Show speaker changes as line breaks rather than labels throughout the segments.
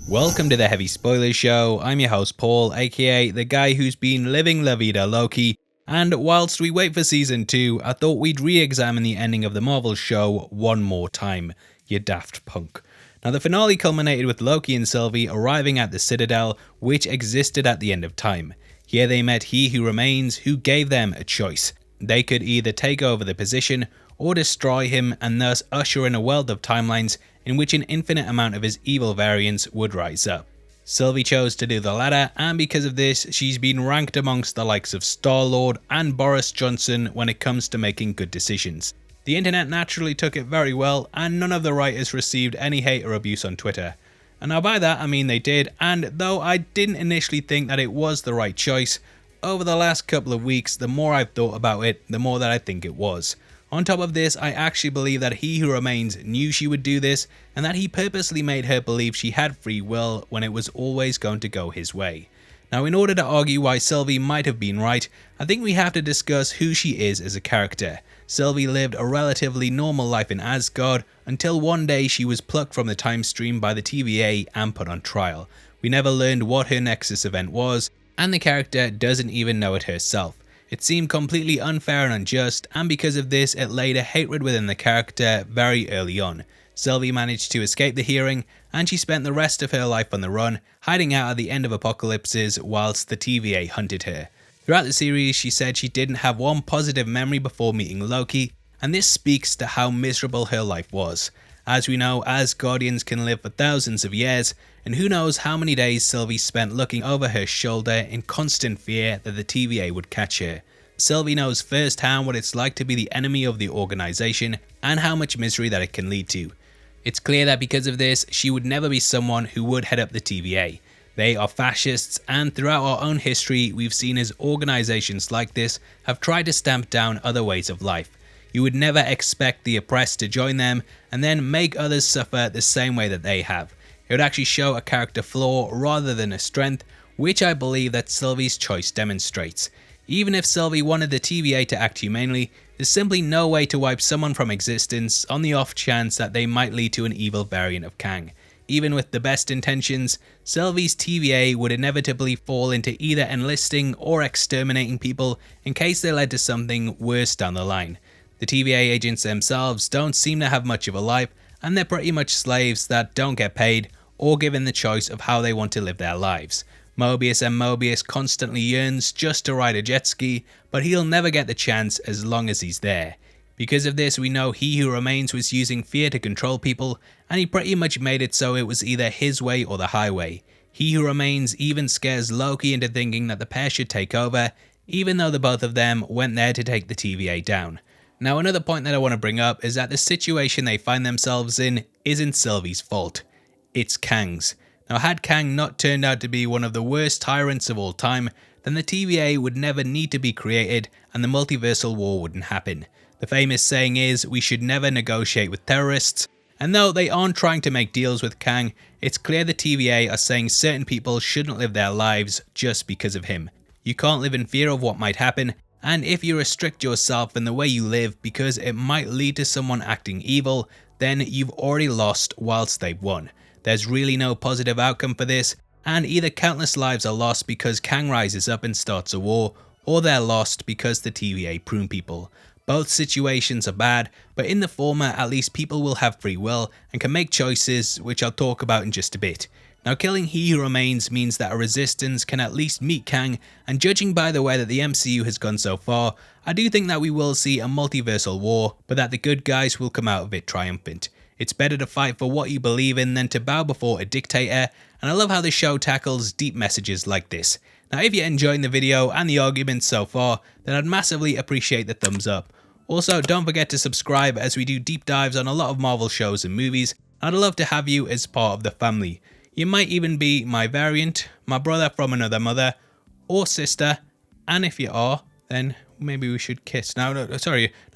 Welcome to the Heavy Spoilers Show. I'm your host Paul, aka the guy who's been living La Vida Loki, and whilst we wait for season 2, I thought we'd re-examine the ending of the Marvel show one more time, you daft punk. Now the finale culminated with Loki and Sylvie arriving at the Citadel, which existed at the end of time. Here they met He Who Remains, who gave them a choice. They could either take over the position, or destroy him and thus usher in a world of timelines in which an infinite amount of his evil variants would rise up. Sylvie chose to do the latter, and because of this, she's been ranked amongst the likes of Star-Lord and Boris Johnson when it comes to making good decisions. The internet naturally took it very well, and none of the writers received any hate or abuse on Twitter. And now by that I mean they did, and though I didn't initially think that it was the right choice, over the last couple of weeks the more I've thought about it, the more that I think it was. On top of this, I actually believe that He Who Remains knew she would do this, and that he purposely made her believe she had free will when it was always going to go his way. Now in order to argue why Sylvie might have been right, I think we have to discuss who she is as a character. Sylvie lived a relatively normal life in Asgard until one day she was plucked from the timestream by the TVA and put on trial. We never learned what her nexus event was, and the character doesn't even know it herself. It seemed completely unfair and unjust, and because of this it laid a hatred within the character very early on. Sylvie managed to escape the hearing, and she spent the rest of her life on the run, hiding out at the end of apocalypses whilst the TVA hunted her. Throughout the series she said she didn't have one positive memory before meeting Loki, and this speaks to how miserable her life was. As we know, Asgardians can live for thousands of years, and who knows how many days Sylvie spent looking over her shoulder in constant fear that the TVA would catch her. Sylvie knows firsthand what it's like to be the enemy of the organisation, and how much misery that it can lead to. It's clear that because of this, she would never be someone who would head up the TVA. They are fascists, and throughout our own history we've seen as organisations like this have tried to stamp down other ways of life. You would never expect the oppressed to join them and then make others suffer the same way that they have. It would actually show a character flaw rather than a strength, which I believe that Sylvie's choice demonstrates. Even if Sylvie wanted the TVA to act humanely, there's simply no way to wipe someone from existence on the off chance that they might lead to an evil variant of Kang. Even with the best intentions, Sylvie's TVA would inevitably fall into either enlisting or exterminating people in case they led to something worse down the line. The TVA agents themselves don't seem to have much of a life, and they're pretty much slaves that don't get paid or given the choice of how they want to live their lives. Mobius constantly yearns just to ride a jet ski, but he'll never get the chance as long as he's there. Because of this, we know He Who Remains was using fear to control people, and he pretty much made it so it was either his way or the highway. He Who Remains even scares Loki into thinking that the pair should take over, even though the both of them went there to take the TVA down. Now another point that I want to bring up is that the situation they find themselves in isn't Sylvie's fault, it's Kang's. Now had Kang not turned out to be one of the worst tyrants of all time, then the TVA would never need to be created and the multiversal war wouldn't happen. The famous saying is, we should never negotiate with terrorists, and though they aren't trying to make deals with Kang, it's clear the TVA are saying certain people shouldn't live their lives just because of him. You can't live in fear of what might happen, and if you restrict yourself in the way you live because it might lead to someone acting evil, then you've already lost whilst they've won. There's really no positive outcome for this, and either countless lives are lost because Kang rises up and starts a war, or they're lost because the TVA prune people. Both situations are bad, but in the former at least people will have free will and can make choices, which I'll talk about in just a bit. Now killing He Who Remains means that a resistance can at least meet Kang, and judging by the way that the MCU has gone so far, I do think that we will see a multiversal war, but that the good guys will come out of it triumphant. It's better to fight for what you believe in than to bow before a dictator, and I love how the show tackles deep messages like this. Now if you're enjoying the video and the arguments so far, then I'd massively appreciate the thumbs up. Also, don't forget to subscribe as we do deep dives on a lot of Marvel shows and movies, and I'd love to have you as part of the family. You might even be my variant, my brother from another mother, or sister, and if you are, then maybe we should kiss. Now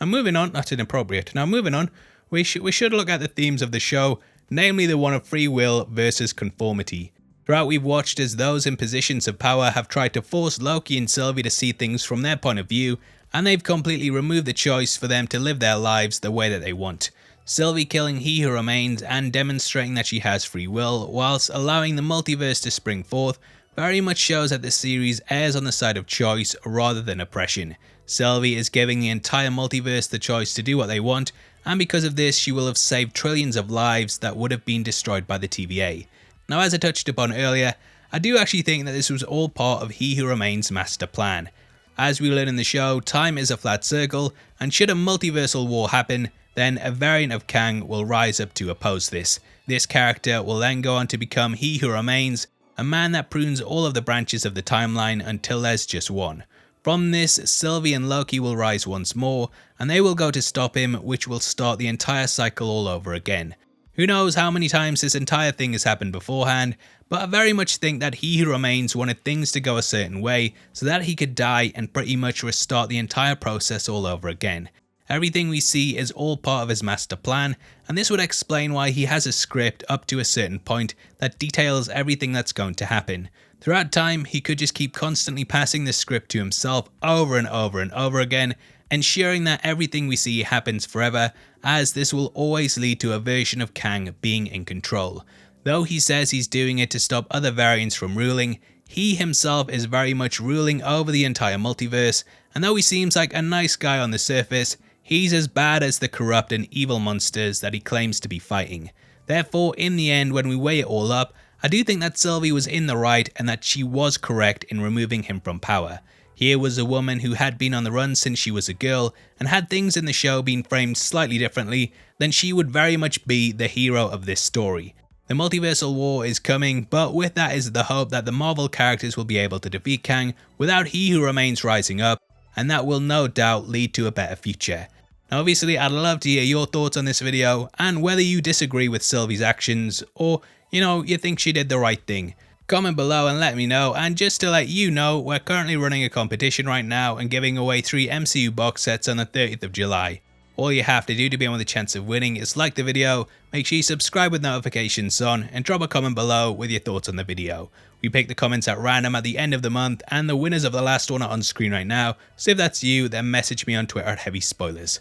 moving on, that's inappropriate. Now moving on, we should look at the themes of the show, namely the one of free will versus conformity. Throughout we've watched as those in positions of power have tried to force Loki and Sylvie to see things from their point of view, and they've completely removed the choice for them to live their lives the way that they want. Sylvie killing He Who Remains and demonstrating that she has free will whilst allowing the multiverse to spring forth very much shows that this series errs on the side of choice rather than oppression. Sylvie is giving the entire multiverse the choice to do what they want, and because of this she will have saved trillions of lives that would have been destroyed by the TVA. Now, as I touched upon earlier, I do actually think that this was all part of He Who Remains' master plan. As we learn in the show, time is a flat circle, and should a multiversal war happen, then a variant of Kang will rise up to oppose this. This character will then go on to become He Who Remains, a man that prunes all of the branches of the timeline until there's just one. From this, Sylvie and Loki will rise once more, and they will go to stop him, which will start the entire cycle all over again. Who knows how many times this entire thing has happened beforehand, but I very much think that He Who Remains wanted things to go a certain way so that he could die and pretty much restart the entire process all over again. Everything we see is all part of his master plan, and this would explain why he has a script up to a certain point that details everything that's going to happen. Throughout time, he could just keep constantly passing this script to himself over and over and over again, ensuring that everything we see happens forever, as this will always lead to a version of Kang being in control. Though he says he's doing it to stop other variants from ruling, he himself is very much ruling over the entire multiverse, and though he seems like a nice guy on the surface, he's as bad as the corrupt and evil monsters that he claims to be fighting. Therefore, in the end, when we weigh it all up, I do think that Sylvie was in the right and that she was correct in removing him from power. Here was a woman who had been on the run since she was a girl, and had things in the show been framed slightly differently, then she would very much be the hero of this story. The multiversal war is coming, but with that is the hope that the Marvel characters will be able to defeat Kang without He Who Remains rising up, and that will no doubt lead to a better future. Now obviously I'd love to hear your thoughts on this video and whether you disagree with Sylvie's actions or, you think she did the right thing. Comment below and let me know, and just to let you know, we're currently running a competition right now and giving away 3 MCU box sets on the 30th of July. All you have to do to be on with a chance of winning is like the video, make sure you subscribe with notifications on, and drop a comment below with your thoughts on the video. We pick the comments at random at the end of the month, and the winners of the last one are on screen right now, so if that's you, then message me on Twitter at Heavy Spoilers.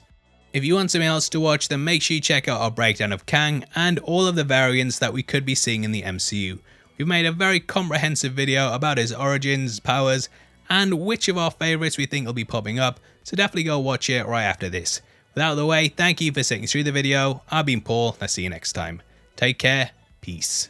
If you want something else to watch, then make sure you check out our breakdown of Kang and all of the variants that we could be seeing in the MCU. We've made a very comprehensive video about his origins, powers, and which of our favourites we think will be popping up, so definitely go watch it right after this. With that out of the way, thank you for sitting through the video. I've been Paul, I'll see you next time. Take care, peace.